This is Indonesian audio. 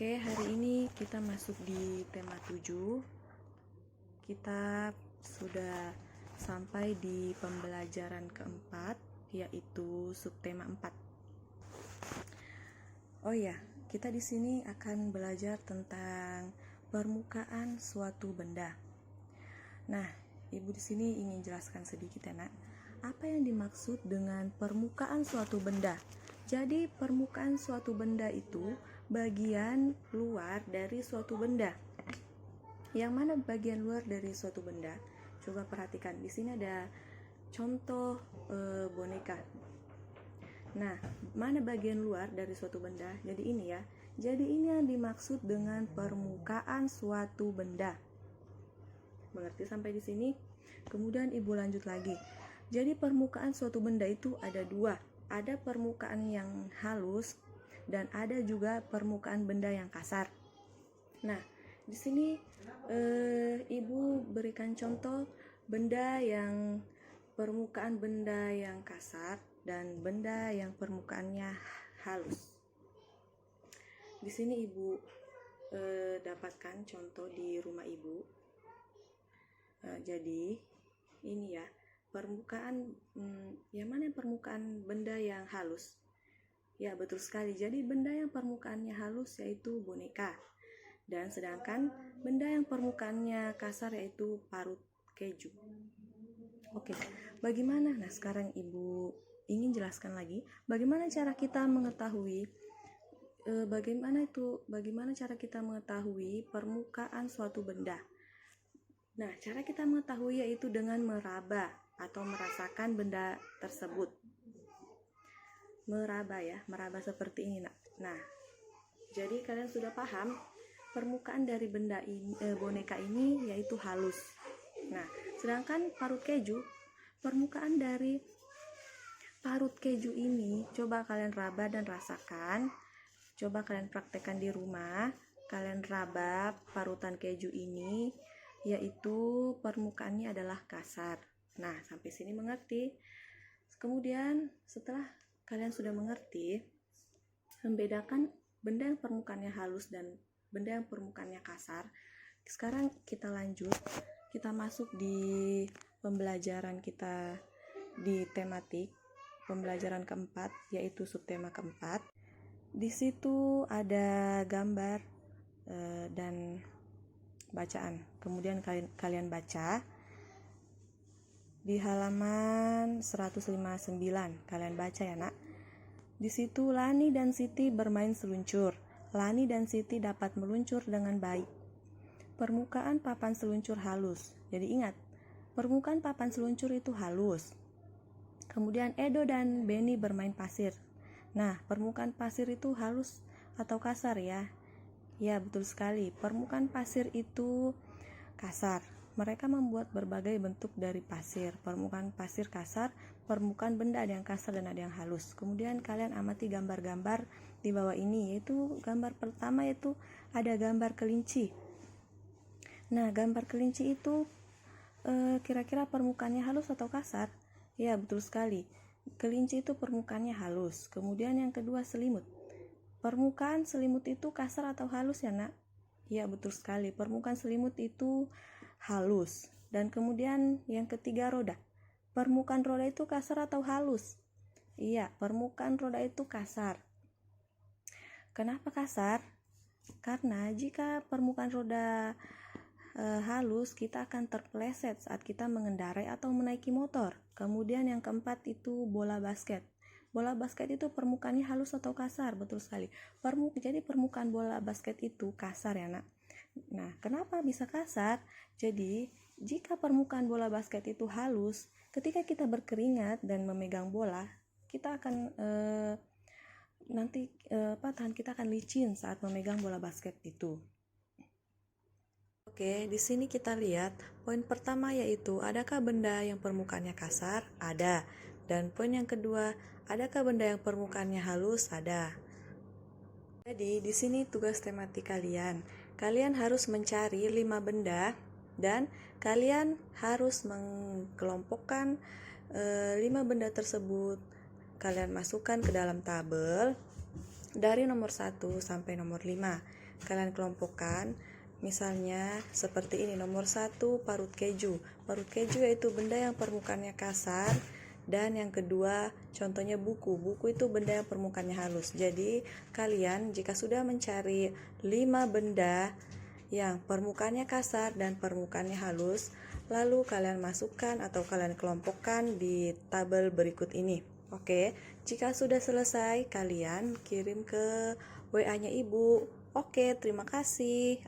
Oke, hari ini kita masuk di tema 7. Kita sudah sampai di pembelajaran keempat, yaitu subtema 4. Oh ya, kita di sini akan belajar tentang permukaan suatu benda. Nah, Ibu di sini ingin jelaskan sedikit ya, Nak. Apa yang dimaksud dengan permukaan suatu benda? Jadi, permukaan suatu benda itu bagian luar dari suatu benda. Yang mana bagian luar dari suatu benda? Coba perhatikan, di sini ada contoh boneka. Nah, mana bagian luar dari suatu benda? Jadi ini ya. Jadi ini yang dimaksud dengan permukaan suatu benda. Mengerti sampai di sini? Kemudian Ibu lanjut lagi. Jadi permukaan suatu benda itu ada dua. Ada permukaan yang halus dan ada juga permukaan benda yang kasar. Nah, di sini Ibu berikan contoh permukaan benda yang kasar dan benda yang permukaannya halus. Di sini Ibu dapatkan contoh di rumah Ibu. Jadi ini ya, permukaan yang mana permukaan benda yang halus? Ya, betul sekali. Jadi benda yang permukaannya halus yaitu boneka. Dan sedangkan benda yang permukaannya kasar yaitu parut keju. Oke, bagaimana? Nah, sekarang Ibu ingin jelaskan lagi bagaimana cara kita mengetahui bagaimana cara kita mengetahui permukaan suatu benda. Nah, cara kita mengetahui yaitu dengan meraba atau merasakan benda tersebut. Meraba ya, meraba seperti ini. Nah, jadi kalian sudah paham permukaan dari boneka ini yaitu halus. Nah, sedangkan parut keju, permukaan dari parut keju ini coba kalian raba dan rasakan. Coba kalian praktekkan di rumah. Kalian raba parutan keju ini, yaitu permukaannya adalah kasar. Nah, sampai sini mengerti? Kemudian setelah kalian sudah mengerti membedakan benda yang permukaannya halus dan benda yang permukaannya kasar, sekarang kita lanjut. Kita masuk di pembelajaran kita di tematik pembelajaran keempat, yaitu subtema keempat. Di situ ada gambar dan bacaan. Kemudian kalian baca di halaman 159. Kalian baca ya, Nak. Di situ Lani dan Siti bermain seluncur. Lani dan Siti dapat meluncur dengan baik. Permukaan papan seluncur halus. Jadi ingat, permukaan papan seluncur itu halus. Kemudian Edo dan Beni bermain pasir. Nah, permukaan pasir itu halus atau kasar ya? Ya, betul sekali. Permukaan pasir itu kasar. Mereka membuat berbagai bentuk dari pasir. Permukaan pasir kasar, permukaan benda ada yang kasar dan ada yang halus. Kemudian kalian amati gambar-gambar di bawah ini, yaitu gambar pertama yaitu ada gambar kelinci. Nah, gambar kelinci itu kira-kira permukaannya halus atau kasar? Ya, betul sekali. Kelinci itu permukaannya halus. Kemudian yang kedua selimut. Permukaan selimut itu kasar atau halus ya, Nak? Ya, betul sekali. Permukaan selimut itu halus. Dan kemudian yang ketiga roda. Permukaan roda itu kasar atau halus? Iya, permukaan roda itu kasar. Kenapa kasar? Karena jika permukaan roda halus, kita akan terpeleset saat kita mengendarai atau menaiki motor. Kemudian yang keempat itu bola basket. Bola basket itu permukaannya halus atau kasar? Betul sekali. Jadi permukaan bola basket itu kasar ya, Nak. Nah, kenapa bisa kasar? Jadi, jika permukaan bola basket itu halus, ketika kita berkeringat dan memegang bola, kita akan tangan kita akan licin saat memegang bola basket itu. Oke, di sini kita lihat poin pertama yaitu adakah benda yang permukaannya kasar? Ada. Dan poin yang kedua, adakah benda yang permukaannya halus? Ada. Jadi, di sini tugas tematik kalian. Kalian harus mencari 5 benda dan kalian harus mengelompokkan 5 benda tersebut. Kalian masukkan ke dalam tabel dari nomor 1 sampai nomor 5. kalian kelompokkan. Misalnya seperti ini, nomor 1 parut keju. Parut keju yaitu benda yang permukaannya kasar, dan yang kedua contohnya buku. Buku itu benda yang permukaannya halus. Jadi kalian jika sudah mencari 5 benda yang permukaannya kasar dan permukaannya halus, lalu kalian masukkan atau kalian kelompokkan di tabel berikut ini. Oke, jika sudah selesai kalian kirim ke WA-nya ibu. Oke, terima kasih.